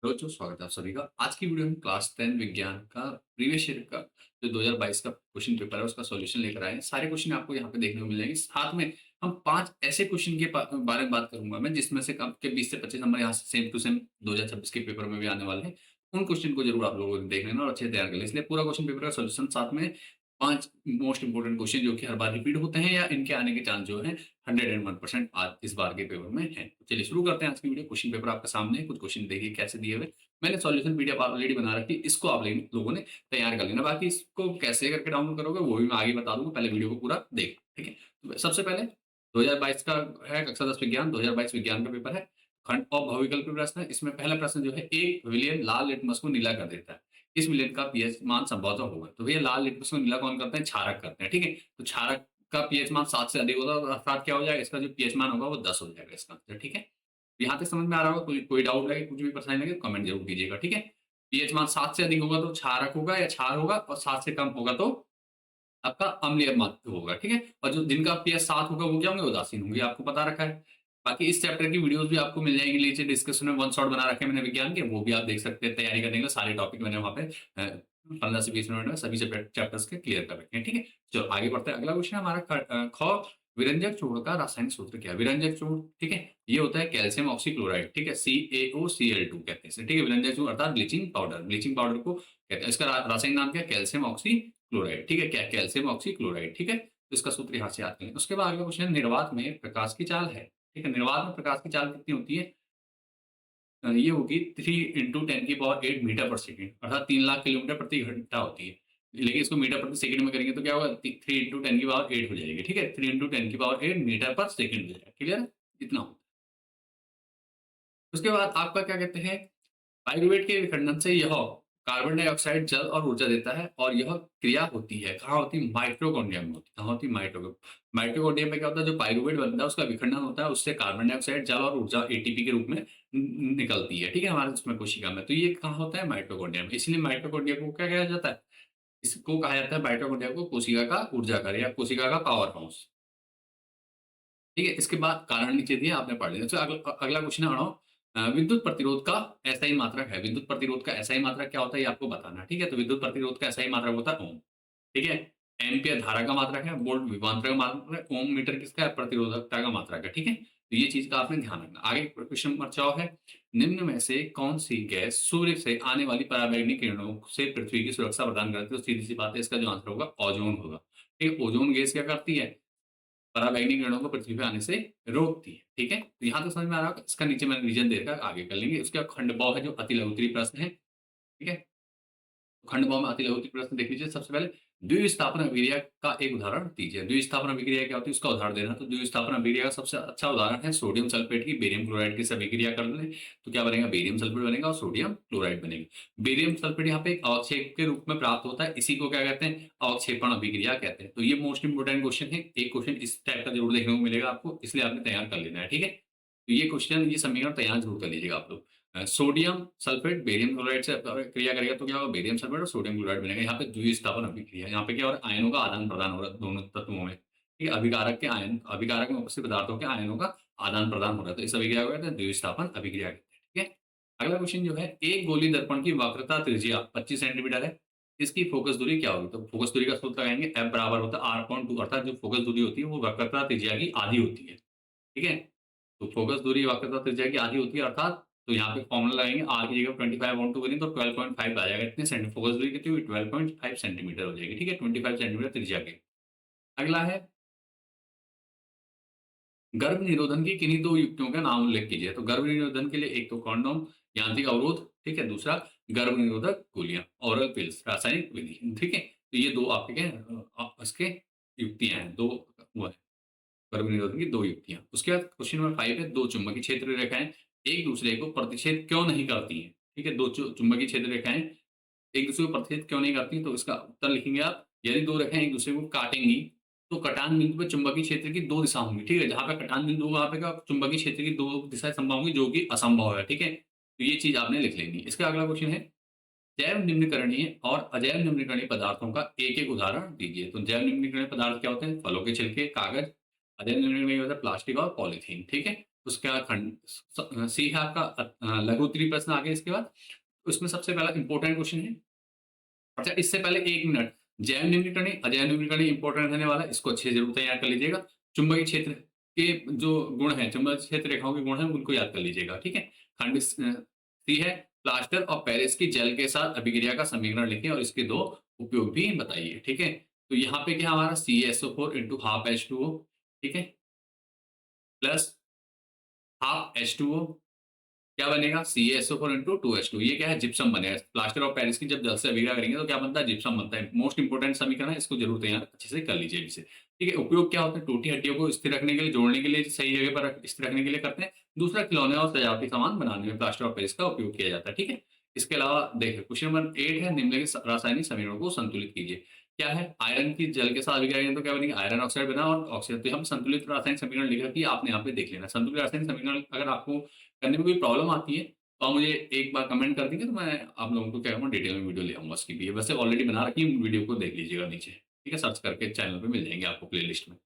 रोचो स्वागत है आप सभी का। आज की वीडियो में क्लास 10 विज्ञान का प्रीवियस ईयर का जो 2022 का क्वेश्चन पेपर है उसका सॉल्यूशन लेकर आए हैं। सारे क्वेश्चन आपको यहाँ पे देखने को मिल जाएंगे। साथ में हम 5 ऐसे क्वेश्चन के बारे में बात करूंगा मैं जिसमें से आपके 20 से 25 नंबर यहाँ से सेम टू सेम 2026 के पेपर में भी आने वाले हैं। उन क्वेश्चन को जरूर आप लोगों ने देख लेना और अच्छे से तैयार कर लेना। इसलिए पूरा क्वेश्चन पेपर का सॉल्यूशन साथ में 5 मोस्ट इंपोर्टेंट क्वेश्चन जो कि हर बार रिपीट होते हैं या इनके आने के चांस जो है 101% आज इस बार के पेपर में है। चलिए शुरू करते हैं आज की वीडियो। क्वेश्चन पेपर आपके सामने है, कुछ क्वेश्चन देखिए कैसे दिए हुए। मैंने सॉल्यूशन पीडीएफ ऑलरेडी बना रखी है, इसको आप लोगों ने तैयार कर लेना। बाकी इसको कैसे करके डाउनलोड करोगे वो भी मैं आगे बता दूंगा, पहले वीडियो को पूरा देखना, ठीक है। तो सबसे पहले 2022 का है कक्षा 10 विज्ञान, 2022 विज्ञान का पेपर है। खंड और भविकल्पीय प्रश्न है। इसमें पहला प्रश्न जो है, एक विलेन लाल लिटमस को नीला कर देता है, इस विलेन का पीएच मान संभवतः होगा। तो भैया लाल लिटमस को नीला कौन करते हैं? क्षारक करते हैं, ठीक है। तो क्षारक का पीएच मान 7 से अधिक होगा, अर्थात क्या हो जाएगा, इसका जो पीएच मान होगा वो 10 हो जाएगा इसका आंसर, ठीक है। यहाँ तक समझ में आ रहा होगा? कोई डाउट लगे, कुछ भी परेशानी लगे कमेंट जरूर कीजिएगा, ठीक है। पीएच मान 7 से अधिक होगा तो क्षारक होगा या क्षार होगा, और 7 से कम होगा तो आपका अम्लीय मात्रा होगा, ठीक है। और जो जिनका पीएच 7 होगा वो क्या होंगे? उदासीन होंगे, आपको पता रखा है। बाकी इस चैप्टर की वीडियोस भी आपको मिल जाएंगी नीचे डिस्क्रिप्शन में, वन शॉट बना रखे हैं मैंने विज्ञान के, वो भी आप देख सकते हैं। तैयारी करने के सारे टॉपिक मैंने वहाँ पे 15 से 20 मिनट में सभी चैप्टर्स के क्लियर कर रखे हैं, ठीक है। चलो आगे बढ़ते हैं। अगला क्वेश्चन हमारा ख विरंजक चूर्ण का रासायनिक सूत्र क्या है? विरंजक चूर्ण, ठीक है, ये होता है कैल्शियम ऑक्सीक्लोराइड, ठीक है, CaOCl2 कहते हैं इसे, ठीक है। विरंजक चूर्ण अर्थात ब्लीचिंग पाउडर, ब्लीचिंग पाउडर को कहते हैं। इसका रासायनिक नाम क्या है? कैल्शियम ऑक्सीक्लोराइड, ठीक है, क्या कैल्शियम ऑक्सीक्लोराइड, ठीक है। तो इसका सूत्र यहाँ से याद करें। उसके बाद अगला क्वेश्चन, निर्वात में प्रकाश की चाल है, ठीक है। निर्वात में प्रकाश की चाल कितनी होती है? ये होगी 3 × 10⁸ मीटर पर सेकंड, अर्थात 3 लाख किलोमीटर प्रति घंटा होती है। लेकिन इसको मीटर प्रति सेकंड में करेंगे तो क्या होगा? 3 × 10⁸ हो जाएगी, ठीक है। 3 × 10⁸ मीटर पर सेकंड हो जाएगा, क्लियर है? इतना हो। उसके बाद आपका क्या कहते हैं, पाइरूवेट के विखंडन से यह कार्बन डाइऑक्साइड जल और ऊर्जा देता है, और यह क्रिया होती है कहाँ होती है? माइटोकॉन्ड्रिया में होती है। कहाँ होती है? माइटोकॉन्ड्रिया में क्या होता है? जो पाइरूवेट बनता है उसका विखंडन होता है, उससे कार्बन डाइऑक्साइड जल और ऊर्जा एटीपी के रूप में निकलती है, ठीक है, हमारे उसमें कोशिका में। तो ये कहाँ होता है? माइटोकॉन्ड्रिया में। इसलिए माइटोकॉन्ड्रिया को क्या कहा जाता है? इसको कहा जाता है माइटोकॉन्ड्रिया को कोशिका का ऊर्जा घर या कोशिका का पावर हाउस, ठीक है। इसके बाद कारण नीचे दिए, आपने पढ़ लिया। तो अगला क्वेश्चन है हमारा, विद्युत प्रतिरोध का एसआई मात्रक है। विद्युत प्रतिरोध का एसआई मात्रक क्या होता है ये आपको बताना है, ठीक है। तो विद्युत प्रतिरोध का एसआई मात्रक होता है ओम, ठीक है। एम्पियर धारा का मात्रक है, वोल्ट विभवांतर का मात्रक है, ओम मीटर किसका है? प्रतिरोधकता का मात्रक है, ठीक है। तो ये चीज का आपने ध्यान रखना। आगे क्वेश्चन नंबर 4 है, निम्न में से कौन सी गैस सूर्य से आने वाली पराबैंगनी किरणों से पृथ्वी की सुरक्षा प्रदान करती है? तो सीधी सी बात है, इसका जो आंसर होगा ओजोन होगा, ठीक है। ओजोन गैस क्या करती है? पराबैंगनी किरणों को पृथ्वी पे आने से रोकती है, ठीक है। तो यहाँ तक समझ में आ रहा होगा। इसका नीचे मैंने रीजन दे रखा है, आगे कर लेंगे। उसके बाद खंडभाव है जो अति लघुत्तरीय प्रश्न है, ठीक है। खंडभाव में अति लघुत्तरीय प्रश्न देख लीजिए। सबसे पहले द्विस्थापन अभिक्रिया का एक उदाहरण दीजिए। द्विस्थापन अभिक्रिया क्या होती है उसका उदाहरण देना। तो द्विस्थापन अभिक्रिया का सबसे अच्छा उदाहरण है सोडियम सल्फेट की बेरियम क्लोराइड के साथ अभिक्रिया कर दें तो क्या बनेगा? बेरियम सल्फेट बनेगा और सोडियम क्लोराइड बनेगा। बेरियम सल्फेट यहाँ पे एक अवक्षेप के रूप में प्राप्त होता है, इसी को क्या कहते हैं? अवक्षेपण अभिक्रिया कहते हैं। तो ये मोस्ट इंपोर्टेंट क्वेश्चन है, एक क्वेश्चन इस टाइप का जरूर देखने को मिलेगा आपको, इसलिए आपने तैयार कर लेना है, ठीक है। तो ये क्वेश्चन, ये समीकरण तैयार जरूर कर लीजिएगा आप लोग। सोडियम सल्फेट बेरियम क्लोराइड से क्रिया करेगा तो क्या होगा? बेरियम सल्फेट और सोडियम क्लोराइड बनेगा। यहाँ पे द्विस्थापन अभिक्रिया, यहाँ पे क्या हो रहा है? आयनों का आदान प्रदान हो रहा है दोनों तत्वों में, ठीक है। अभिकारक के आयन, अभिकारक में उपस्थित पदार्थों के आयनों का आदान प्रदान हो रहा है, तो इस अभिक्रिया को कहते हैं द्विस्थापन अभिक्रिया कहते हैं, ठीक है। अगला क्वेश्चन जो है, एक गोली दर्पण की वक्रता त्रिज्या 25 सेंटीमीटर है, इसकी फोकस दूरी क्या होगी? तो फोकस दूरी का सूत्र लगाएंगे, एफ बराबर होता है R/2, अर्थात जो फोकस दूरी होती है वो वक्रता त्रिज्या की आधी होती है, ठीक है। तो फोकस दूरी वक्रता त्रिज्या की आधी होती है, अर्थात तो यहाँ पे फॉर्मूला लगाएंगे, आर की जगह 25 करें तो 12.5 आ जाएगा। इतने सेंटी फोकस दूरी कितनी हुई? 12.5 सेंटीमीटर हो जाएगी, ठीक है। 25 सेंटीमीटर त्रिज्या के। अगला है, गर्भ निरोधन की किन्हीं दो युक्तियों का नाम उल्लेख कीजिए। तो गर्भ निरोधन के लिए एक तो कॉन्डोम, यांत्रिक अवरोध, ठीक है, दूसरा गर्भ निरोधक गोलियां, ओरल पिल्स, रासायनिक विधि, ठीक है। तो ये दो आपके क्या हैं, इसके युक्तियां हैं, दो वो है गर्भ निरोधन की दो युक्तियां। उसके बाद क्वेश्चन नंबर 5 है, दो चुंबकीय क्षेत्र रेखाएं एक दूसरे को प्रतिच्छेद क्यों नहीं करती हैं? ठीक है, दो चुंबकीय क्षेत्र रेखाएं एक दूसरे को प्रतिच्छेद क्यों नहीं करती? तो इसका उत्तर लिखेंगे आप, यदि दो रेखाएं एक दूसरे को काटेंगी तो कटान बिंदु पे चुंबकीय क्षेत्र की दो दिशा होंगी, ठीक है। जहां पे कटान बिंदु होगा वहां पे क्या चुंबकीय क्षेत्र की दो दिशाएं संभव होंगी, जो कि असंभव है, ठीक है। तो ये चीज आपने लिख लेनी है। इसका अगला क्वेश्चन है, जैव निम्नकरणीय और अजैव निम्नकरणीय पदार्थों का एक-एक उदाहरण दीजिए। तो जैव निम्नकरणीय पदार्थ क्या होते हैं? फलों के छिलके, कागज। अजैव निम्नकरणीय होता है प्लास्टिक और पॉलीथीन, ठीक है। उसका खंड सी है आपका लघु उत्तरीय प्रश्न आ गया इसके बाद। उसमें सबसे पहला इंपॉर्टेंट क्वेश्चन है। अच्छा, इससे पहले 1 मिनट, जैव निम्नीकरण, अजैव निम्नीकरण इंपॉर्टेंट रहने वाला है, इसको अच्छे से ज़रूर तैयार कर लीजिएगा। चुंबकीय क्षेत्र के जो गुण हैं, चुंबकीय क्षेत्र रेखाओं के गुण हैं, उनको याद कर लीजिएगा, ठीक है? खंड सी है, प्लास्टर और पेरिस की जल के साथ अभिक्रिया का समीकरण लिखें और इसके 2 उपयोग भी बताइए, ठीक है? तो यहाँ पे क्या हमारा CaSO4 इंटू हाफ H2O, ठीक है? प्लस हाफ H2O क्या बनेगा? CaSO4 into 2H2। ये क्या है? जिप्सम बनेगा। प्लास्टर ऑफ पेरिस की जब जल से अभिक्रिया करेंगे तो क्या बनता है? जिप्सम बनता है। मोस्ट इंपोर्टेंट समीकरण है, इसको जरूर तैयार अच्छे से कर लीजिए इसे, ठीक है? उपयोग क्या होता है? टूटी हड्डियों को स्थिर रखने के लिए, जोड़ने के लिए, सही जगह पर स्थिर रखने के लिए करते हैं। दूसरा, खिलौने और सजावटी सामान बनाने में प्लास्टर ऑफ पेरिस का उपयोग किया जाता है, ठीक है? इसके अलावा देखिए क्वेश्चन नंबर 8 है, निम्नलिखित रासायनिक समीकरणों को संतुलित कीजिए। क्या है? आयरन की जल के साथ अभिक्रिया करेंगे तो क्या बनेगा? आयरन ऑक्साइड बना और ऑक्सीजन। तो हम संतुलित रासायनिक समीकरण लिख रखी है, आपने यहाँ पे देख लेना। संतुलित रासायनिक समीकरण अगर आपको करने में कोई प्रॉब्लम आती है तो आप मुझे एक बार कमेंट कर देंगे, तो मैं आप लोगों को क्या करूँगा, डिटेल में वीडियो ले आऊँगा उसकी भी। वैसे ऑलरेडी बना रखी है, वीडियो को देख लीजिएगा नीचे, ठीक है? सर्च करके चैनल पे मिल जाएँगे आपको प्लेलिस्ट में।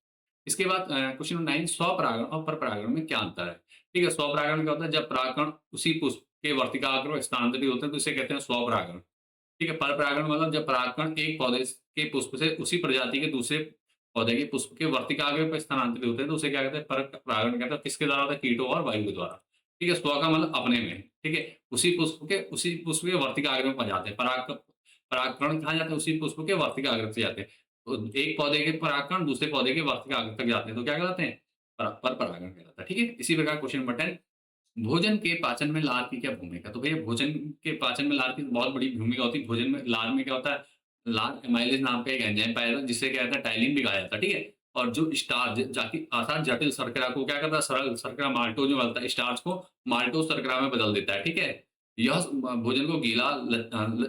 इसके बाद क्वेश्चन नंबर 9, स्वपरागण और परपरागण में क्या अंतर है? ठीक है, स्वपरागण में क्या होता है? जब परागकण उसी पुष्प के वर्तिकाग्र में स्थानांतरित होते हैं तो इसे कहते हैं स्वपरागण, ठीक है? परपरागण मतलब जब परागकण एक पौधे के पुष्प से उसी प्रजाति के दूसरे पौधे के पुष्प के वर्तिकाग्र पे स्थानांतरित होते हैं तो उसे क्या कहते हैं? परपरागण कहते हैं। किसके द्वारा होता है? कीटों और वायु के द्वारा, ठीक है? स्व का मतलब अपने में, ठीक है? उसी पुष्प के वर्तिकाग्र में पा जाते हैं। परागकण कहाँ जाते हैं? उसी पुष्प के वर्तिकाग्र से जाते हैं। तो एक पौधे के परागकण दूसरे पौधे के वर्तिकाग्र तक जाते हैं तो क्या कहलाते हैं? परपरागण कहलाता है, ठीक है? इसी प्रकार क्वेश्चन नंबर 10, भोजन के पाचन में लार की क्या भूमिका? तो भैया भोजन के पाचन में लार की बहुत बड़ी भूमिका होती है। भोजन में लार में क्या होता है? लार एमाइलेज नाम का एक एंजाइम पाया जाता है जिससे क्या कहता है? टाइलिन भी कहा जाता है, ठीक है? और जो स्टार्च जाति अर्थात जटिल शर्करा को क्या करता है? सरल शर्करा माल्टोज में बदलता है, स्टार्च को माल्टोज शर्करा में बदल देता है, ठीक है? यह भोजन को गीला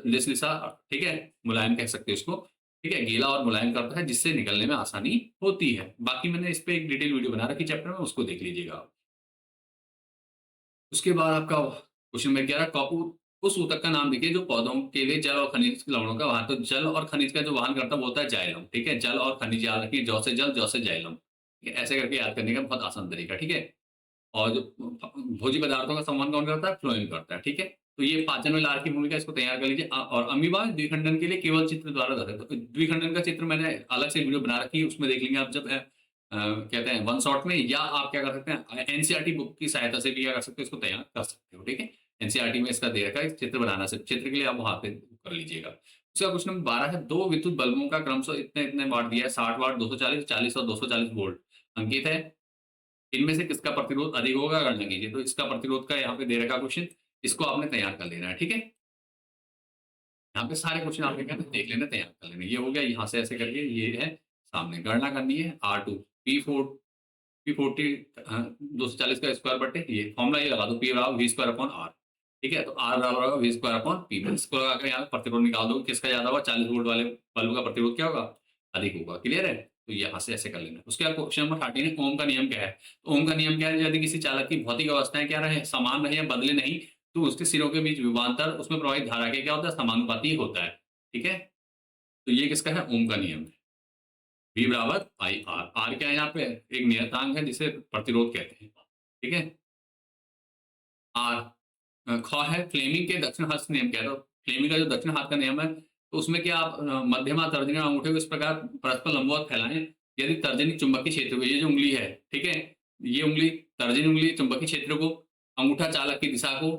लिसलिसा, ठीक है? मुलायम कह सकते हैं इसको, ठीक है? गीला और मुलायम करता है जिससे निकलने में आसानी होती है। बाकी मैंने इस पे एक डिटेल वीडियो बना रखी चैप्टर में, उसको देख लीजिएगा आप। उसके बाद आपका क्वेश्चन नंबर 11, उस ऊतक का नाम देखिए जो पौधों के लिए जल और खनिज लवणों का वाहन। तो जल और खनिज का जो वाहन करता है वो होता है जाइलम, ठीक है? जल और खनिज याद रखिए, जौ से जल, जौ से जाइलम, ठीक है? ऐसे करके याद करने का बहुत आसान तरीका, ठीक है? और जो भोज्य पदार्थों का संवहन कौन करता है? फ्लोएम करता है, ठीक है? तो ये पाचन में लार की भूमिका, इसको तैयार कर लीजिए। और अमीबा द्विखंडन के लिए केवल चित्र द्वारा दर्शाते हैं। तो द्विखंडन का चित्र मैंने अलग से वीडियो बना रखी है, उसमें देख लेंगे आप जब कहते हैं वन शॉट में, या आप क्या कर सकते हैं एनसीईआरटी बुक की सहायता से भी क्या कर सकते हो, इसको तैयार कर सकते हो, ठीक है? एनसीईआरटी में इसका दे रखा है चित्र बनाना, से चित्र के लिए आप वहां पे कर लीजिएगा। उसका क्वेश्चन नंबर 12 है, दो विद्युत बल्बों का क्रमशः इतने इतने वाट दिया है, 60 वाट, 240, 40 और 240 वोल्ट अंकित है। इनमें से किसका प्रतिरोध अधिक होगा? गणना कीजिए। तो इसका प्रतिरोध का यहाँ पे दे रखा क्वेश्चन, इसको आपने तैयार कर लेना है, ठीक है? यहाँ पे सारे क्वेश्चन आपने क्या देख लेना, तैयार कर लेना। ये हो गया, यहाँ से ऐसे करके ये है सामने गणना करनी है। R2 P40 240 का स्क्वायर बटे ये फॉर्मूला ये लगा दो, P बराबर V स्क्वायर अपॉन R, ठीक है? तो R बराबर V स्क्वायर अपॉन P। इसको लगाकर यहाँ प्रतिरोध निकाल दो, किसका ज्यादा होगा? 40 वोल्ट वाले बल्ब का प्रतिरोध क्या होगा? अधिक होगा। क्लियर है? तो यहाँ से ऐसे कर लेना। उसके बाद क्वेश्चन नंबर 13 है, ओम का नियम क्या है? तो ओम का नियम क्या है? यदि किसी चालक की भौतिक अवस्थाएं क्या रहे, समान रहे या बदले नहीं, तो उसके सिरों के बीच विभवांतर उसमें प्रवाहित धारा के क्या होता है? समानुपाती होता है, ठीक है? तो ये किसका है? ओम का नियम है। V बराबर आई आर। आर क्या है यहाँ पे? एक नियतांक है जिसे प्रतिरोध कहते हैं, ठीक है? आर ख है, फ्लेमिंग के दक्षिण हस्त नियम क्या है? तो फ्लेमिंग का जो दक्षिण हाथ का नियम है, तो उसमें क्या आप मध्यमा तर्जनी और अंगूठे को इस प्रकार परस्पर लंबवत फैलाएं, यदि तर्जनी चुंबकीय क्षेत्र को, ये जो उंगली है, ठीक है? ये उंगली तर्जनी उंगली चुंबकीय क्षेत्र को, अंगूठा चालक की दिशा को,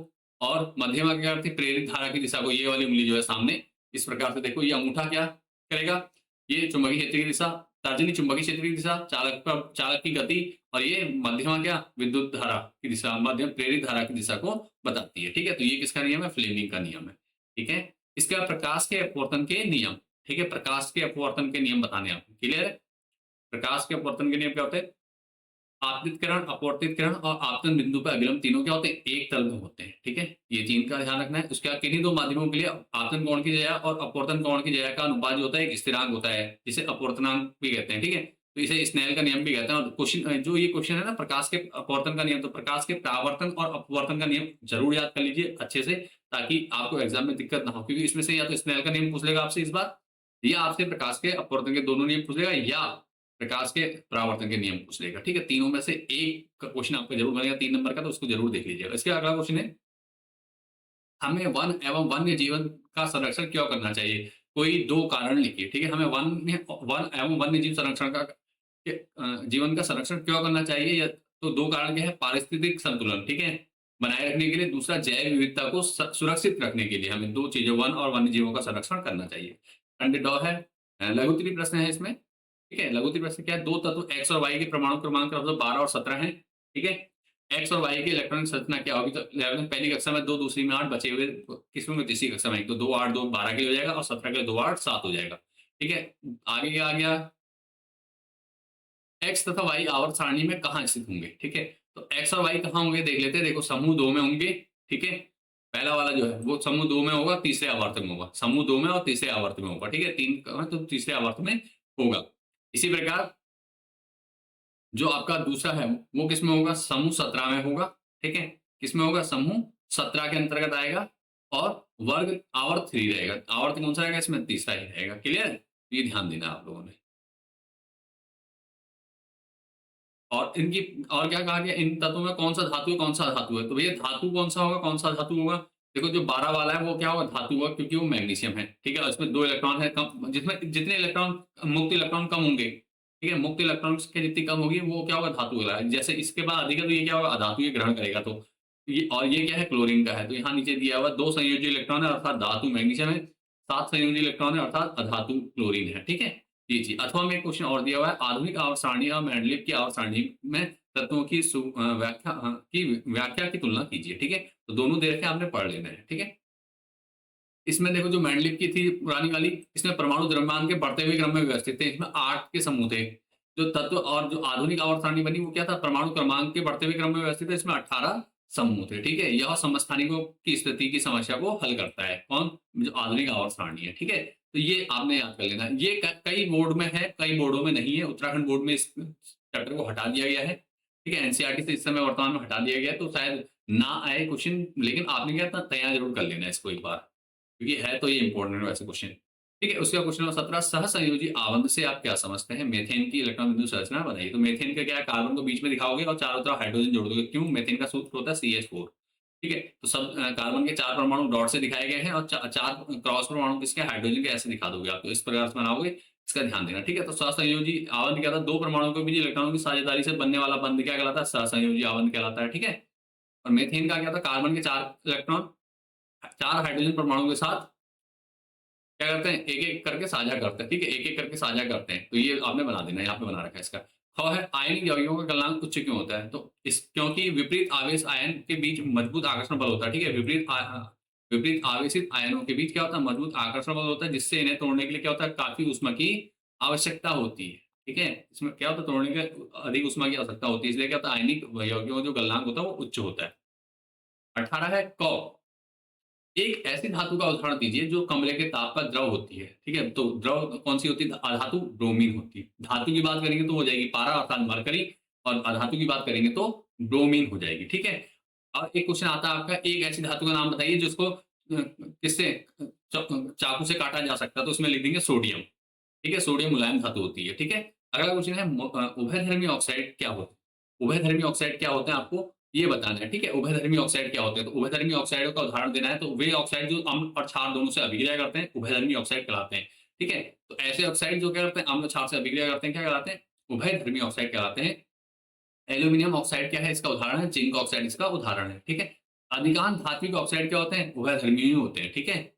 और मध्यमा क्या करती है? प्रेरित धारा की दिशा को। ये वाली उंगली जो है सामने, इस प्रकार से देखो, ये अंगूठा क्या करेगा? ये चुंबकीय क्षेत्र की दिशा, तर्जनी चुंबकीय क्षेत्र की दिशा, चालक की गति, और ये मध्यमा क्या? विद्युत धारा की दिशा, मध्यम प्रेरित धारा की दिशा को बताती है, ठीक है? तो ये किसका नियम है? फ्लेमिंग का नियम है, ठीक है? इसके बाद प्रकाश के अपवर्तन के नियम, ठीक है? प्रकाश के अपवर्तन के नियम बताने आपको, क्लियर है? प्रकाश के अपवर्तन के नियम क्या होते हैं? आपतित किरण, अपवर्तित किरण और आपतन बिंदु पर अभिलंब, तीनों क्या होते हैं? एक तल में होते हैं, ठीक है? ये तीन का ध्यान रखना है। उसके बाद किन्हीं दो माध्यमों के लिए आपतन कोण की जया और अपवर्तन कोण की जया का अनुपात जो होता है एक स्थिरांक होता है, जिसे अपवर्तनांक भी कहते हैं, ठीक है? तो इसे स्नेल का नियम भी कहते हैं। और क्वेश्चन जो ये क्वेश्चन है ना, प्रकाश के अपवर्तन का नियम, तो प्रकाश के परावर्तन और अपवर्तन का नियम जरूर याद कर लीजिए अच्छे से, ताकि आपको एग्जाम में दिक्कत ना हो। क्योंकि इसमें से या तो स्नेल का नियम पूछ लेगा आपसे इस बार, या आपसे प्रकाश के अपवर्तन के दोनों नियम पूछ लेगा, या प्रकाश के परावर्तन के नियम पूछ लेगा, ठीक है? तीनों में से एक का क्वेश्चन आपका ज़रूर बनेगा 3 नंबर का, तो उसको ज़रूर देख लीजिएगा। इसके अगला क्वेश्चन है, हमें वन एवं वन्य जीवन का संरक्षण क्यों करना चाहिए? कोई 2 कारण लिखिए, ठीक है? हमें वन एवं वन्य जीव संरक्षण का जीवन का संरक्षण क्यों करना चाहिए? या तो 2 कारण क्या है? पारिस्थितिक संतुलन, ठीक है? बनाए रखने के लिए, दूसरा जैव विविधता को सुरक्षित रखने के लिए हमें 2 चीज़ें वन और वन्य जीवों का संरक्षण करना चाहिए। अंडर डॉ है लघु उत्तरीय प्रश्न है इसमें, ठीक है? लघु उत्तरीय प्रश्न क्या है? 2 तत्व एक्स और वाई के परमाणु क्रमांक मतलब 12 और 17 हैं, ठीक है? एक्स और वाई की इलेक्ट्रॉनिक संरचना क्या होगी? तो 11 पहली कक्षा में 2, दूसरी में 8, बचे हुए किसमें में तीसरी कक्षा में 1, तो 2, 8, 2, 12 के लिए हो जाएगा और 17 के लिए 2, 8, 7 हो जाएगा, ठीक है? आगे क्या आ गया? एक्स तथा वाई आवर्त सारणी में कहाँ स्थित होंगे, ठीक है? तो एक्स और वाई कहाँ होंगे देख लेते हैं। देखो समूह 2 में होंगे, ठीक है? पहला वाला जो है वो समूह 2 में होगा, तीसरे आवर्त में होगा। समूह 2 में और तीसरे आवर्त में होगा, ठीक है? 3 कहाँ तो तीसरे आवर्त में होगा। इसी प्रकार जो आपका दूसरा है वो किसमें होगा? समूह 17 में होगा, ठीक है? किसमें होगा? समूह 17 के अंतर्गत आएगा और वर्ग आवर्त 3 रहेगा। आवर्त कौन सा रहेगा इसमें? तीसरा ही रहेगा। क्लियर? ये ध्यान देना आप लोगों ने। और इनकी और क्या कहा गया? इन तत्वों में कौन सा धातु है, कौन सा धातु है? तो भैया धातु कौन सा होगा, कौन सा धातु होगा? देखो जो 12 वाला है वो क्या होगा? धातु होगा, क्योंकि वो मैग्नीशियम है, ठीक है? और इसमें 2 इलेक्ट्रॉन है कम, जिसमें जितने इलेक्ट्रॉन मुक्त इलेक्ट्रॉन कम होंगे, ठीक है? मुक्त इलेक्ट्रॉन्स की जितनी कम होगी वो क्या होगा? धातु कहलाएगा। जैसे इसके बाद अधिक है तो ये क्या होगा? अधातु ये ग्रहण करेगा। तो ये और ये क्या है? क्लोरीन का है। तो यहाँ नीचे दिया हुआ 2 संयोजी इलेक्ट्रॉन है अर्थात धातु मैग्नीशियम है, 7 संयोजी इलेक्ट्रॉन है अर्थात अधातु क्लोरीन है, ठीक है? जी, जी। अथवा में एक क्वेश्चन और दिया हुआ है, आधुनिक आवर्त सारणी और मेंडलीव की आवर्त सारणी में तत्वों की व्याख्या की तुलना कीजिए, ठीक है? तो दोनों दे रखे हैं, आपने पढ़ लेना है, ठीक है? इसमें देखो जो मेंडलीव की थी पुरानी वाली, इसमें परमाणु द्रव्यमान के बढ़ते हुए क्रम में व्यवस्थित थे। इसमें 8 के समूह थे। जो तत्व और जो आधुनिक आवर्त सारणी बनी वो क्या था? परमाणु क्रमांक के बढ़ते हुए क्रम में व्यवस्थित है। इसमें 18 समूह थे, ठीक है? यह समस्थानिकों की स्थिति की समस्या को हल करता है। कौन? जो आधुनिक आवर्त सारणी है, ठीक है? तो ये आपने याद कर लेना है। ये कई बोर्ड में है, कई बोर्डों में नहीं है। उत्तराखंड बोर्ड में इस चैप्टर को हटा दिया गया है, ठीक है? एनसीईआरटी से इस समय वर्तमान में हटा दिया गया है, तो शायद ना आए क्वेश्चन, लेकिन आपने क्या था तैयार जरूर कर लेना है इसको एक बार, क्योंकि है तो ये इंपॉर्टेंट वैसे क्वेश्चन, ठीक है? उसका क्वेश्चन नंबर 17, सहसंयोजी आबंध से आप क्या समझते हैं? मीथेन की इलेक्ट्रॉन बिंदु संरचना बताइए। तो मीथेन का क्या है? कार्बन को बीच में दिखाओगे और चारों तरफ हाइड्रोजन जोड़ दोगे। क्यों? मीथेन का सूत्र होता है CH4, ठीक है? तो सब कार्बन के 4 परमाणु डॉट से दिखाए गए हैं और 4 क्रॉस परमाणु किसके? हाइड्रोजन के, ऐसे दिखा दोगे आप। तो इस प्रकार से बनाओगे, इसका ध्यान देना, ठीक है? तो सहसंयोजी आबंध क्या था? 2 परमाणुओं के बीच इलेक्ट्रॉनों की साझेदारी से बनने वाला बंध क्या कहलाता है? सहसंयोजी आबंध कहलाता है, ठीक है? और मीथेन का क्या था? कार्बन के 4 इलेक्ट्रॉन 4 हाइड्रोजन परमाणु के साथ क्या करते हैं? एक-एक करके साझा करते हैं, ठीक है? एक-एक करके साझा करते हैं। तो ये आपने बना देना है, यहाँ पे बना रखा है इसका। ख है आयनिक यौगिकों का गलनांक उच्च क्यों होता है? तो इस क्योंकि विपरीत आवेश आयन के बीच मजबूत आकर्षण बल होता है, ठीक है? विपरीत आवेशित आयनों के बीच क्या होता है? मजबूत आकर्षण बल होता है, जिससे इन्हें तोड़ने के लिए क्या होता है? काफ़ी ऊष्मा की आवश्यकता होती है, ठीक है? इसमें क्या होता है? तोड़ने के अधिक ऊष्मा की आवश्यकता होती है, इसलिए क्या होता है? आयनिक यौगिकों का जो गलनांक होता है वो उच्च होता है। 18 है क, एक ऐसी धातु का उदाहरण दीजिए जो कमरे के ताप पर द्रव होती है, ठीक है? तो द्रव कौन सी होती है? अधातु ब्रोमीन होती है। धातु की बात करेंगे तो हो जाएगी पारा अर्थात मरकरी, और अधातु की बात करेंगे तो ब्रोमीन हो जाएगी, ठीक है? और एक क्वेश्चन आता है आपका, एक ऐसी धातु का नाम बताइए जिसको किससे चाकू से काटा जा सकता है, तो उसमें लिख देंगे सोडियम, ठीक है? सोडियम मुलायम धातु होती है, ठीक है? अगला क्वेश्चन है उभयधर्मी ऑक्साइड क्या होते हैं? उभयधर्मी ऑक्साइड क्या होते हैं आपको ये बताना है, ठीक है? उभयधर्मी ऑक्साइड क्या होते हैं? तो उभयधर्मी ऑक्साइडों का उदाहरण देना है, तो वे ऑक्साइड जो अम्ल और क्षार दोनों से अभिक्रिया करते हैं उभयधर्मी ऑक्साइड कहलाते हैं, ठीक है? तो ऐसे ऑक्साइड जो क्या करते हैं? अम्ल क्षार से अभिक्रिया करते हैं, क्या कहलाते हैं? उभयधर्मी ऑक्साइड कहलाते हैं। एल्यूमीनियम ऑक्साइड क्या है? इसका उदाहरण है। जिंक ऑक्साइड इसका उदाहरण है, ठीक है? अधिकांश धात्विक ऑक्साइड क्या होते हैं? उभयधर्मी ही होते हैं, ठीक है?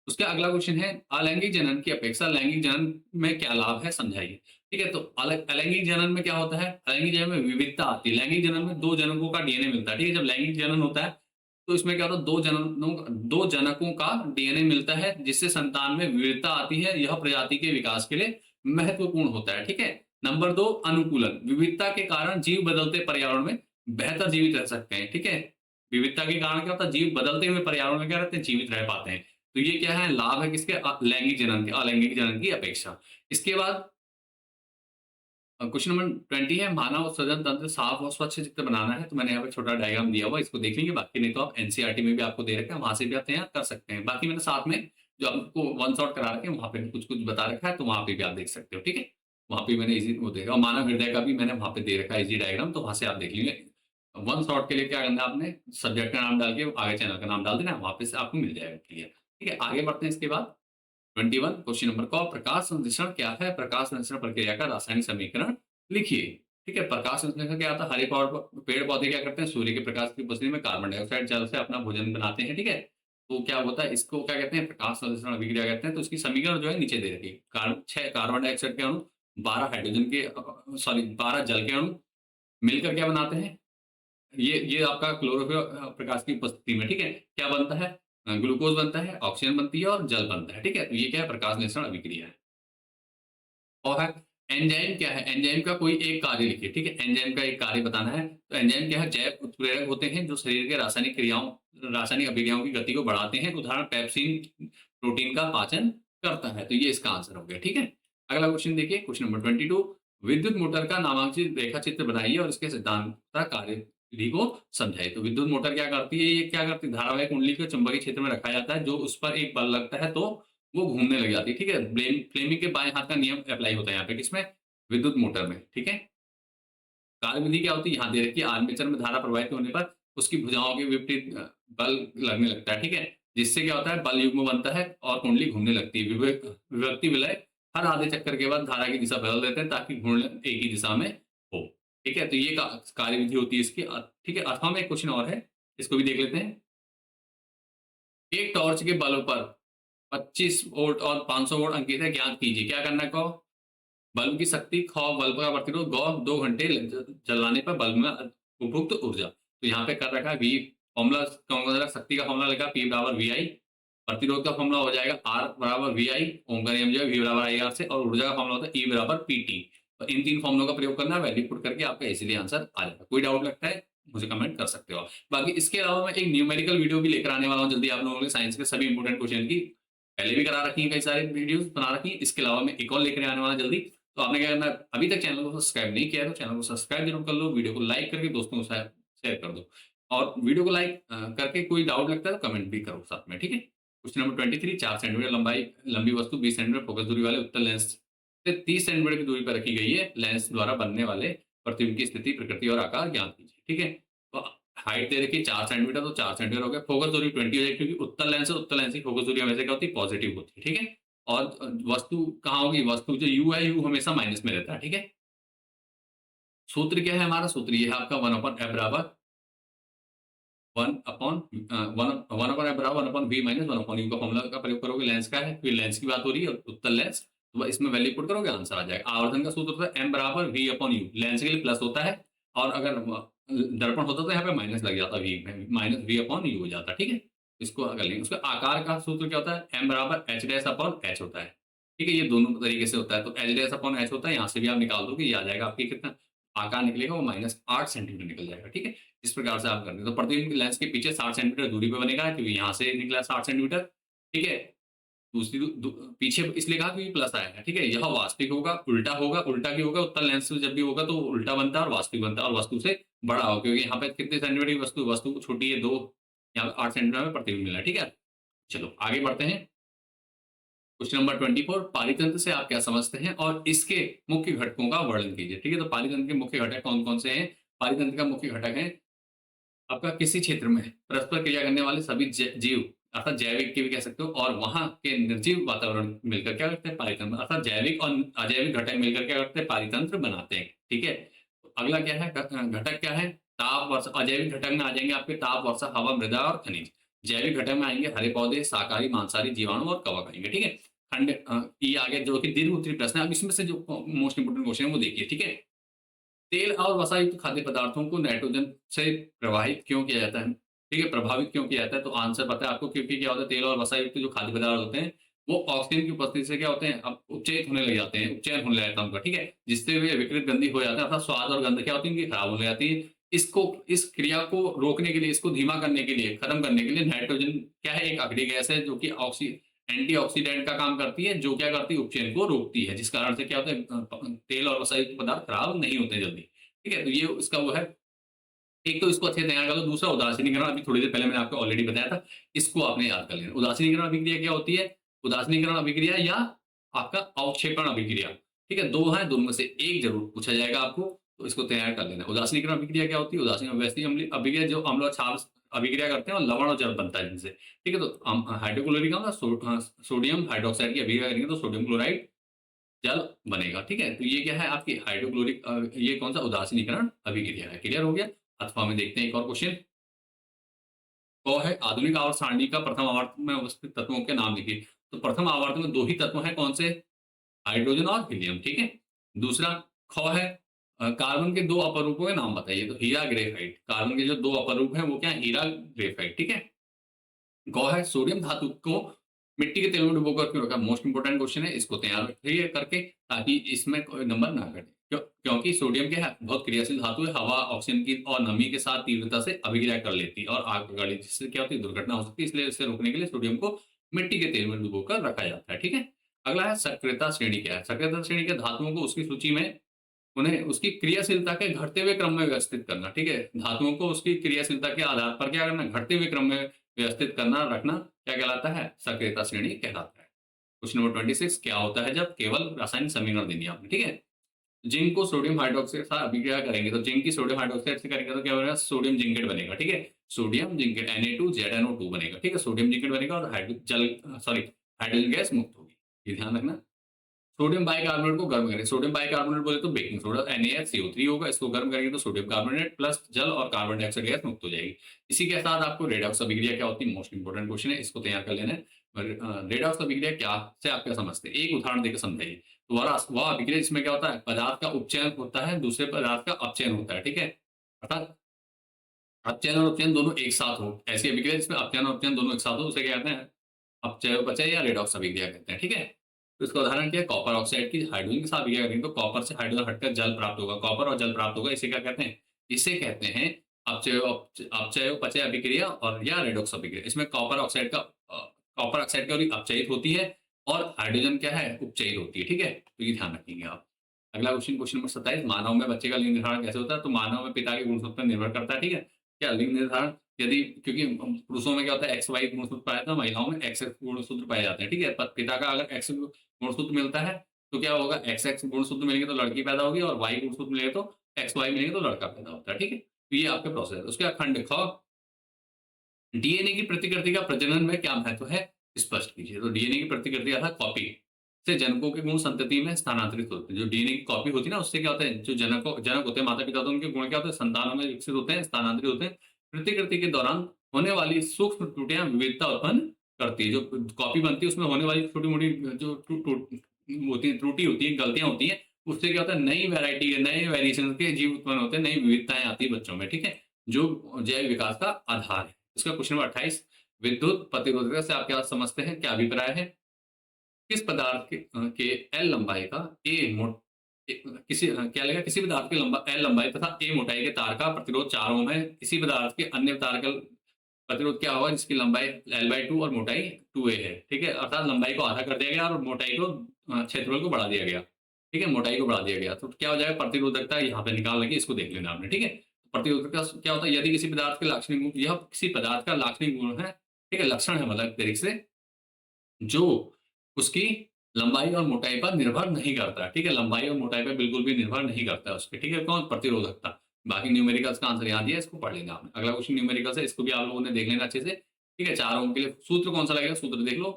उसका अगला क्वेश्चन है, अलैंगिक जनन की अपेक्षा लैंगिक जनन में क्या लाभ है? समझाइए, ठीक है? तो अलैंगिक जनन में क्या होता है? अलैंगिक जनन में विविधता आती है। लैंगिक जनन में 2 जनकों का डीएनए मिलता है, ठीक है? जब लैंगिक जनन होता है तो इसमें क्या होता है? 2 जनकों का डीएनए मिलता है, जिससे संतान में विविधता आती है। यह प्रजाति के विकास के लिए महत्वपूर्ण होता है, ठीक है? नंबर 2, अनुकूलन। विविधता के कारण जीव बदलते पर्यावरण में बेहतर जीवित रह सकते हैं, ठीक है? विविधता के कारण क्या होता है? जीव बदलते हुए पर्यावरण में क्या रहते हैं? जीवित रह पाते हैं। तो ये क्या है? लाभ है किसके? लैंगिक जनन के, अलैंगिक जनन की अपेक्षा। इसके बाद क्वेश्चन नंबर 20 है, मानव सृजन तंत्र साफ और स्वच्छ चित्र बनाना है। तो मैंने यहाँ पे छोटा डायग्राम दिया हुआ है, इसको देख लीजिए। बाकी नहीं तो आप एनसीईआरटी में भी आपको दे रखा है, वहां से भी आप तैयार कर सकते हैं। बाकी मैंने साथ में जो आपको वन शॉट करा रखे हैं वहां पे भी कुछ कुछ बता रखा है, तो वहां पे भी आप देख सकते हो, ठीक है? वहाँ पे मैंने इजी वो देखा, और मानव हृदय का भी मैंने वहाँ पे दे रखा है इजी डायग्राम, तो वहाँ से आप देख लीजिए। वन शॉट के लिए क्या करना है, आपने सब्जेक्ट का नाम डाल के आगे चैनल का नाम डाल देना है, वहाँ पे से आपको मिल जाएगा क्लियर। ठीक है, आगे बढ़ते हैं इसके बाद 21 क्वेश्चन नंबर क, प्रकाश संश्लेषण क्या है? प्रकाश संश्लेषण प्रक्रिया का रासायनिक समीकरण लिखिए। ठीक है, प्रकाश संश्लेषण क्या होता है? हरे पेड़ पौधे क्या करते हैं? सूर्य के प्रकाश की उपस्थिति में कार्बन डाइऑक्साइड जल से अपना भोजन बनाते हैं। ठीक है, तो क्या होता है, इसको क्या कहते हैं? प्रकाश संश्लेषण अभिक्रिया कहते हैं। तो इसकी समीकरण जो है नीचे दे रखी है। 6 कार्बन डाइऑक्साइड के अणु, 12 हाइड्रोजन के सॉरी 12 जल के अणु मिलकर क्या बनाते हैं? ये आपका क्लोरोफिल प्रकाश की उपस्थिति में, ठीक है, क्या बनता है? ग्लूकोज बनता है, ऑक्सीजन बनती है और जल बनता है। ठीक है, तो ये क्या है? प्रकाश संश्लेषण अभिक्रिया है। और है एंजाइम क्या है? एंजाइम का कोई एक कार्य लिखिए। ठीक है, एंजाइम का एक कार्य बताना है। तो एंजाइम क्या है? जैव उत्प्रेरक होते हैं जो शरीर के रासायनिक अभिक्रियाओं की गति को बढ़ाते हैं। उदाहरण पेप्सिन प्रोटीन का पाचन करता है। तो ये इसका आंसर हो गया। ठीक है, अगला क्वेश्चन देखिए, क्वेश्चन नंबर 22, विद्युत मोटर का नामांकित रेखा चित्र बनाइए और इसके सिद्धांत कार्य विधि को समझाइए। तो विद्युत मोटर क्या करती है? ये क्या करती है? धारावाहिक कुंडली को चुंबकीय क्षेत्र में रखा जाता है, जो उस पर एक बल लगता है तो वो घूमने लग जाती है। ठीक है, फ्लेमिंग के बाएं हाथ का नियम अप्लाई होता है यहाँ पे, किसमें? विद्युत मोटर में। ठीक है, कार्यविधि क्या होती है? यहाँ दे रखी है, आर्मेचर में धारा प्रवाहित होने पर उसकी भुजाओं के विपरीत बल लगने लगता है। ठीक है, जिससे क्या होता है? बल युग्म बनता है और कुंडली घूमने लगती है। विभक्ति विलय, हर आधे चक्कर के बाद धारा की दिशा बदल देते हैं ताकि घूर्णन एक ही दिशा में हो। ठीक है, तो ये कार्यविधि होती है इसकी। ठीक है, 8वां में एक क्वेश्चन और है, इसको भी देख लेते हैं। एक टॉर्च के बल्ब पर 25 वोल्ट और 500 वोल्ट अंकित है, ज्ञात कीजिए। क्या करना है? कहो बल्ब की शक्ति, ख बल्ब का प्रतिरोध, गौ 2 घंटे जलाने पर बल्ब में उपभुक्त ऊर्जा। तो यहाँ पे कर रखा है वी फॉर्मूला, शक्ति का फॉर्मूला लिखा P बराबर VI, प्रतिरोध का फॉर्मूला हो जाएगा R बराबर VI, ओम का नियम जो है V बराबर IR से, और ऊर्जा का फॉर्मूला होता है E बराबर PT। तो इन 3 फॉर्मूलों का प्रयोग करना है, वैल्यू पुट करके आपका इजीली आंसर आ जाएगा। कोई डाउट लगता है मुझे कमेंट कर सकते हो आप। बाकी इसके अलावा मैं एक न्यूमेरिकल वीडियो भी लेकर आने वाला हूँ जल्दी आप लोगों के साइंस के सभी इंपोर्टेंट क्वेश्चन की, पहले भी करा रखी है, कई सारे वीडियोस बना रखी है। इसके अलावा मैं एक और लेकर आने वाला जल्दी। तो आपने क्या करना है, अभी तक चैनल को सब्सक्राइब नहीं किया है तो चैनल को सब्सक्राइब जरूर कर लो, वीडियो को लाइक करके दोस्तों के साथ शेयर कर दो, और वीडियो को लाइक करके कोई डाउट लगता है तो कमेंट भी करो साथ में। ठीक है, क्वेश्चन नंबर 23, 4 सेंटीमीटर लंबी वस्तु 20 सेंटीमीटर फोकस दूरी वाले उत्तल लेंस से 30 सेंटीमीटर की दूरी पर रखी गई है। लेंस द्वारा बनने वाले प्रतिबिंब की स्थिति, प्रकृति और आकार ज्ञात कीजिए। ठीक है, तो हाइट दे रखी 4 सेंटीमीटर, तो 4 सेंटीमीटर हो गया। फोकस दूरी 20 हो जाएगी, क्योंकि उत्तल लेंस है, उत्तल लेंस की फोकस दूरी हमेशा क्या होती है? पॉजिटिव होती है। ठीक है, और वस्तु कहाँ होगी? वस्तु जो यू है, यू हमेशा माइनस में रहता है। ठीक है, सूत्र क्या है हमारा? सूत्र ये है आपका 1/f बराबर 1/f माइनस 1/u का फॉर्मूला का प्रयोग करोगे। लेंस का है, फिर लेंस की बात हो रही है, उत्तल लेंस, तो इसमें वैल्यू पुट करोगे, आंसर आ जाएगा। आवर्धन का सूत्र होता है m बराबर v/u। लेंस के लिए प्लस होता है, और अगर दर्पण होता तो यहाँ पे माइनस लग जाता, v में माइनस v/u हो जाता। ठीक है, इसको अगर लेंगे, उसका आकार का सूत्र क्या होता है? m बराबर h' होता है। ठीक है, ये दोनों तरीके से होता है। तो h' होता है, यहाँ से भी आप निकाल दोगे, ये आ जाएगा आपकी कितना आकार निकलेगा, वो -8 सेंटीमीटर निकल जाएगा। ठीक है, इस प्रकार से आप करते हैं। तो प्रतिबिंब लेंस के पीछे 60 सेंटीमीटर दूरी पे बनेगा, क्योंकि यहाँ से निकला 60 सेंटीमीटर। ठीक है, दूसरी पीछे इसलिए कहा क्योंकि प्लस आया है। ठीक है, यह वास्तविक होगा, उल्टा होगा, उल्टा क्यों होगा? उत्तल लेंस से जब भी होगा तो उल्टा बनता है और वास्तविक बनता है, और वस्तु से बड़ा होगा, क्योंकि यहाँ पे कितने सेंटीमीटर की वस्तु छोटी है 2, यहाँ पे 8 सेंटीमीटर में प्रतिबिंब मिला है। ठीक है, चलो आगे बढ़ते हैं। क्वेश्चन नंबर 24, पारितंत्र से आप क्या समझते हैं और इसके मुख्य घटकों का वर्णन कीजिए। ठीक है, तो पारितंत्र के मुख्य घटक कौन कौन से हैं? पारितंत्र का मुख्य घटक है आपका किसी क्षेत्र में परस्पर क्रिया करने वाले सभी जीव, अर्थात जैविक के भी कह सकते हो, और वहां के निर्जीव वातावरण मिलकर क्या करते हैं? पारितंत्र, अर्थात जैविक और अजैविक घटक मिलकर क्या करते हैं? पारितंत्र बनाते हैं। ठीक है, तो अगला क्या है? घटक क्या है? ताप, वर्षा। अजैविक घटक में आ जाएंगे आपके ताप, वर्षा, हवा, मृदा और खनिज। जैविक घटक में आएंगे हरे पौधे, शाकाहारी, मांसाहारी, जीवाणु और कवक आएंगे। ठीक है, खंड ये आगे जो कि दीर्घ उत्तरी प्रश्न है। अब इसमें से जो मोस्ट इंपोर्टेंट क्वेश्चन है वो देखिए। ठीक है, तेल और वसा युक्त खाद्य पदार्थों को नाइट्रोजन से प्रवाहित क्यों किया जाता है? ठीक है, प्रभावित क्यों किया जाता है? तो आंसर पता है आपको, क्योंकि क्या होता है? तेल और वसा युक्त जो खाद्य पदार्थ होते हैं वो ऑक्सीजन की उपस्थिति से क्या होते हैं? अब उपचयित होने लग जाते हैं, उपचयन होने लगता है उनका। ठीक है, जिससे वे विकृत गंदी हो जाते हैं, अर्थात स्वाद और गंध क्या होती है? इनकी खराब होने जाती है। इस क्रिया को रोकने के लिए, इसको धीमा करने के लिए, खत्म करने के लिए नाइट्रोजन क्या है? एक अग्नि गैस है जो कि एंटीऑक्सीडेंट का काम करती है, जो क्या करती है? उपचयन को रोकती है, जिस कारण से क्या होता है? तेल और वसा युक्त पदार्थ खराब नहीं होते जल्दी। ठीक है, तो ये इसका वो है। एक तो इसको अच्छे से तैयार कर लो, दूसरा उदासीनीकरण, अभी थोड़ी देर पहले मैंने आपको ऑलरेडी बताया था, इसको आपने याद कर लेना। उदासीनीकरण अभिक्रिया क्या होती है? उदासीनीकरण अभिक्रिया या आपका अवक्षेपण अभिक्रिया। ठीक है, 2 हैं, दोनों में से एक ज़रूर पूछा जाएगा आपको, तो इसको तैयार कर लेना। उदासीनीकरण अभिक्रिया क्या होती है? उदासीन वैसी अम्लीय अभिक्रिया जो अम्ल और क्षार अभिक्रिया करते हैं और लवण और जल बनता है जिनसे। ठीक है, तो हाइड्रोक्लोरिक अम्ल सोडियम हाइड्रॉक्साइड की अभिक्रिया करेंगे तो सोडियम क्लोराइड जल बनेगा। ठीक है, तो ये क्या है आपकी हाइड्रोक्लोरिक ये कौन-सा उदासीनीकरण अभिक्रिया है। क्लियर हो गया? अथवा में देखते हैं एक और क्वेश्चन। वो है आधुनिक आवर्त सारणी का प्रथम आवर्त में अवस्थित तत्वों के नाम लिखिए। तो प्रथम आवर्त में 2 ही तत्व हैं, कौन से? हाइड्रोजन और हीलियम। ठीक है। दूसरा ख है कार्बन के 2 अपरूपों के नाम बताइए। तो हीरा, ग्रेफाइट। कार्बन के जो 2 अपरूप हैं वो क्या है? हीरा, ग्रेफाइट। ठीक है। ग है सोडियम धातु को मिट्टी के तेल में डुबोकर क्यों रखा? मोस्ट इंपोर्टेंट क्वेश्चन है, इसको तैयार रखिए करके, ताकि इसमें कोई नंबर ना कटे। क्योंकि सोडियम क्या है? बहुत क्रियाशील धातु है, हवा, ऑक्सीजन की और नमी के साथ तीव्रता से अभिक्रिया कर लेती है और आग पकड़ लेती है, जिससे क्या होती है? दुर्घटना हो सकती है। इसलिए इसे रोकने के लिए सोडियम को मिट्टी के तेल में डुबोकर रखा जाता है। ठीक है। अगला है सक्रियता श्रेणी क्या है? सक्रियता श्रेणी के धातुओं को उसकी सूची में उन्हें उसकी क्रियाशीलता के घटते हुए क्रम में व्यवस्थित करना। ठीक है, धातुओं को उसकी क्रियाशीलता के आधार पर क्या करना? घटते हुए क्रम में व्यवस्थित करना, रखना क्या कहलाता है? सक्रियता श्रेणी कहलाता है। क्वेश्चन नंबर 26 क्या होता है जब केवल रासायनिक समीकरण दे दिया आपने? ठीक है, जिंक को सोडियम हाइड्रोक्साइड के साथ अभिक्रिया करेंगे तो जिंक की सोडियम हाइड्रोक्साइड से करेंगे तो क्या बनेगा? सोडियम जिंकेट बनेगा। ठीक है, सोडियम जिंकेट Na2ZnO2 बनेगा। ठीक है, सोडियम जिंकेट बनेगा और हाइड्रोजन गैस मुक्त होगी। ये ध्यान रखना। सोडियम बाइकार्बोनेट को गर्म करें। सोडियम बाइकार्बोनेट बोले तो बेकिंग सोडा NaCO3 होगा। इसको गर्म करेंगे तो सोडियम कार्बोनेट प्लस जल और कार्बन डाइऑक्साइड गैस मुक्त हो जाएगी। इसी के साथ आपको रेडॉक्स अभिक्रिया क्या होती है? मोस्ट इंपोर्टेंट क्वेश्चन है, इसको तैयार कर लेना है। रेडॉक्स अभिक्रिया क्या से आप क्या समझते हैं? एक उदाहरण देकर समझाइए। तो वह अभिक्रिया जिसमें क्या होता है? पदार्थ का उपचयन होता है, दूसरे पदार्थ का अपचयन होता है। ठीक है, अर्थात अपचयन और उपचयन दोनों एक साथ हो। ऐसी अभिक्रिया जिसमें अपचयन और उपचयन दोनों एक साथ हो उसे क्या कहते हैं? अपचय या रेडॉक्स अभिक्रिया कहते हैं। ठीक है, तो इसका उदाहरण क्या है? कॉपर ऑक्साइड की हाइड्रोजन के साथ अभिक्रिया करेंगे तो कॉपर से हाइड्रोजन हटकर जल प्राप्त होगा। कॉपर और जल प्राप्त होगा, इसे क्या कहते हैं? इसे कहते हैं अपचयोपचय अभिक्रिया और या रेडॉक्स अभिक्रिया। इसमें कॉपर ऑक्साइड की अपचयित होती है और हाइड्रोजन क्या है? उपचयित होती है। ठीक है, तो ये ध्यान रखेंगे आप। अगला क्वेश्चन, क्वेश्चन नंबर 27। मानव में बच्चे का लिंग निर्धारण कैसे होता है? तो मानव में पिता के गुणसूत्र पर निर्भर करता है। ठीक है, क्या लिंग निर्धारण? यदि क्योंकि पुरुषों में क्या होता है? XY गुणसूत्र पाया जाता है, महिलाओं में XX गुणसूत्र पाए जाते हैं। ठीक है, पिता का अगर X गुणसूत्र मिलता है तो क्या होगा? XX गुणसूत्र मिलेंगे तो लड़की पैदा होगी और Y गुणसूत्र मिलेगा तो XY मिलेंगे तो लड़का पैदा होता है। ठीक है, तो ये आपके प्रोसेस है। उसके बाद खंड ख, डीएनए की प्रतिकृति का प्रजनन में क्या महत्व है? स्पष्ट कीजिए। तो डीएनए की प्रतिकृति अर्थात कॉपी से जनकों के गुण संतति में स्थानांतरित होते हैं। जो डीएनए की कॉपी होती है ना, उससे क्या होता है? जो जनक होते हैं, माता पिता, तो उनके गुण क्या होते हैं? संतानों में विकसित होते हैं, स्थानांतरित होते हैं। प्रतिकृति के दौरान होने वाली सूक्ष्म त्रुटियां विविधता उत्पन्न करती है। जो कॉपी बनती है उसमें होने वाली छोटी मोटी जो होती है, त्रुटि होती है, गलतियां होती हैं, उससे क्या होता है? नई वैरायटी के, नए वेरिएशन के जीव उत्पन्न होते हैं, नई विविधताएं आती है बच्चों में। ठीक है, जो जैव विकास का आधार है। इसका क्वेश्चन नंबर 28। विद्युत प्रतिरोधकता से आप क्या समझते हैं? क्या अभिप्राय है? किस पदार्थ के L लंबाई का क्या लगेगा? किसी पदार्थ के L लंबाई तथा A मोटाई के तार का प्रतिरोध 4 ओम है। इसी पदार्थ के अन्य तार का प्रतिरोध क्या होगा? जिसकी लंबाई L/2 और मोटाई 2a है। ठीक है, अर्थात लंबाई को आधा कर दिया गया और मोटाई को क्षेत्रफल को बढ़ा दिया गया। ठीक है, मोटाई को बढ़ा दिया गया तो क्या हो जाएगा? प्रतिरोधकता यहाँ पे निकाल लगी, इसको देख लेना आपने। ठीक है, प्रतिरोधकता क्या होता है? यदि किसी पदार्थ के लाक्षणिक गुण, यह किसी पदार्थ का लाक्षणिक गुण है। ठीक है, लक्षण है, मतलब तरीके से जो उसकी लंबाई और मोटाई पर निर्भर नहीं करता। ठीक है, लंबाई और मोटाई पर बिल्कुल भी निर्भर नहीं करता है उसके। ठीक है, कौन? प्रतिरोधकता। बाकी न्यूमेरिकल्स का आंसर यहाँ दिया, इसको पढ़ लेना आपने। अगला क्वेश्चन न्यूमेरिकल्स है, इसको भी आप लोगों ने देख लेना अच्छे से। ठीक है, 4 ओम के लिए सूत्र कौन सा लगेगा? सूत्र देख लो।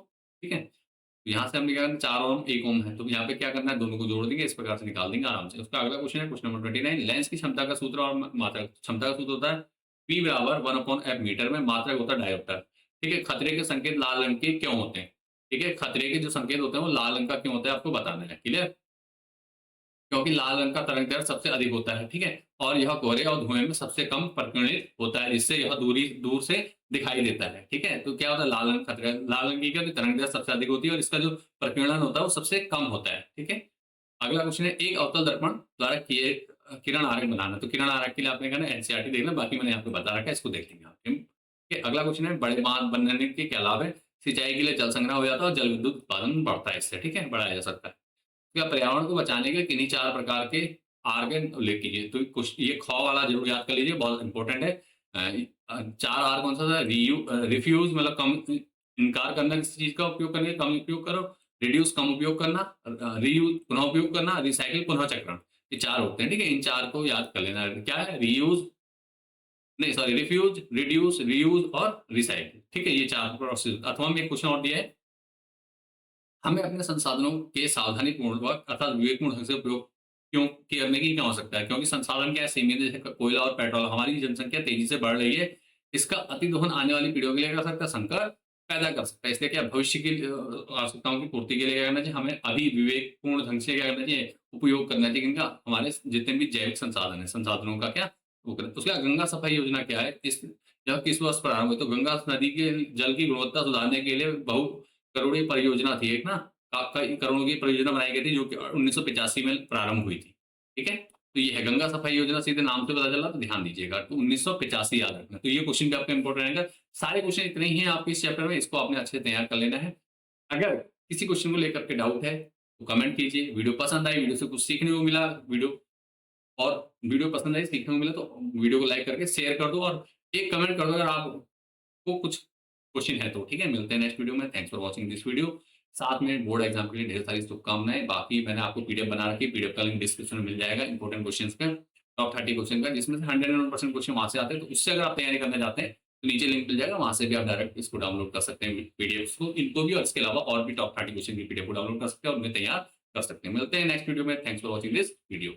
ठीक है, तो यहाँ से हमने क्या करना? 4 ओम 1 ओम है, तो यहाँ पे क्या करना है? दोनों को जोड़ देंगे, इस प्रकार से निकाल देंगे आराम से। उसका अगला क्वेश्चन है क्वेश्चन नंबर 29। लेंस की क्षमता का सूत्र और मात्रक। क्षमता का सूत्र होता है P बराबर 1/f मीटर में, मात्रक होता है डायोप्टर। ठीक है, खतरे के संकेत लाल रंग के क्यों होते हैं? ठीक है, खतरे के जो संकेत होते हैं वो लाल रंग का क्यों होता है आपको बताना है। क्लियर? क्योंकि लाल रंग का तरंग दैर्ध्य सबसे अधिक होता है। ठीक है, और यह कोहरे और धुएं में सबसे कम परिगणित होता है, जिससे यह दूर से दिखाई देता है। ठीक है, तो क्या होता है? लाल रंग खतरा, लाल रंग की क्या तरंग दैर्ध्य सबसे अधिक होती है और इसका जो परिकीर्णन होता है वो सबसे कम होता है। ठीक है, अगला क्वेश्चन है एक अवतल दर्पण द्वारा किए किरण आरेख बनाना। तो किरण आरेख के लिए आपने कहना एनसीईआरटी देखना, बाकी मैंने यहाँ पे बता रखा है, इसको देख लेंगे आप। ठीक है, अगला क्वेश्चन है बड़े बांध बनने के क्या लाभ है? सिंचाई के लिए जल संग्रह हो जाता है और जल विद्युत उत्पादन बढ़ता है इससे। ठीक है, बढ़ाया जा सकता है। क्या पर्यावरण को बचाने के किन्हीं 4 प्रकार के आर्गन उल्लेख कीजिए? तो कुछ ये ख वाला जरूर याद कर लीजिए, बहुत इंपॉर्टेंट है। 4 आर कौन सा था? रिफ्यूज मतलब कम, इनकार करना किसी चीज का उपयोग करने, कम उपयोग करो। रिड्यूस कम उपयोग करना, रीयूज पुनः उपयोग करना, रिसाइकिल पुनः चक्रण, ये 4 होते हैं, ठीक है? इन 4 को याद कर लेना। क्या है? रीयूज नहीं सॉरी रिफ्यूज, रिड्यूस, रीयूज और रिसाइकिल, ठीक है? ये 4 प्रोसेस। अथवा में एक क्वेश्चन और दिया है, हमें अपने संसाधनों के सावधानीपूर्वक अर्थात विवेकपूर्ण ढंग से उपयोग क्यों करने की क्या हो सकता है? क्योंकि संसाधन क्या है? सीमित, जैसे कोयला और पेट्रोल। हमारी जनसंख्या तेजी से बढ़ रही है, इसका अतिदोहन आने वाली पीढ़ियों के लिए क्या कर सकता है? संकट पैदा कर सकता है। इसलिए क्या भविष्य की आवश्यकताओं की पूर्ति के लिए क्या करना चाहिए? हमें अभी विवेकपूर्ण ढंग से क्या करना चाहिए? उपयोग करना चाहिए। इनका हमारे जितने भी जैविक संसाधन है, संसाधनों का क्या वो करना। उसके बाद गंगा सफाई योजना क्या है? इस यह किस वर्ष प्रारंभ हुई? तो गंगा नदी के जल की गुणवत्ता सुधारने के लिए बहु करोड़ीय परियोजना थी एक ना, कई करोड़ों की परियोजना बनाई गई थी, जो कि 1985 में प्रारंभ हुई थी। ठीक है? तो ये है गंगा सफाई योजना, सीधे नाम से पता चला, तो ध्यान दीजिएगा। तो 1985 याद रखना। तो ये क्वेश्चन भी आपका इंपॉर्टेंट रहेगा। सारे क्वेश्चन इतने ही हैं आपके इस चैप्टर में, इसको आपने अच्छे से तैयार कर लेना है। अगर किसी क्वेश्चन को लेकर के डाउट है तो कमेंट कीजिए। वीडियो पसंद आई, वीडियो से कुछ सीखने को मिला, वीडियो पसंद आई, सीखने को मिला, तो वीडियो को लाइक करके शेयर कर दो और एक कमेंट कर दो अगर आपको कुछ क्वेश्चन है तो। ठीक है? मिलते हैं नेक्स्ट वीडियो में। Thanks for watching this video. साथ में बोर्ड एग्जाम के लिए ढेर सारी शुभकामनाएं। बाकी मैंने आपको पीडीएफ बना रखी है, पीडीएफ का लिंक डिस्क्रिप्शन में मिल जाएगा। इंपॉर्टेंट क्वेश्चंस का, टॉप 30 क्वेश्चन का, जिसमें से 101% क्वेश्चन वहां से आते हैं। तो उससे अगर आप तैयारी करना चाहते हैं तो नीचे लिंक मिल जाएगा, वहां से भी आप डायरेक्ट इसको डाउनलोड कर सकते हैं, पीडीएफ को, इनको भी, और इसके अलावा और भी टॉप 30 क्वेश्चन की पीडीएफ को डाउनलोड कर सकते हैं और उन्हें तैयार कर सकते हैं। मिलते हैं नेक्स्ट वीडियो में। Thanks for watching this video.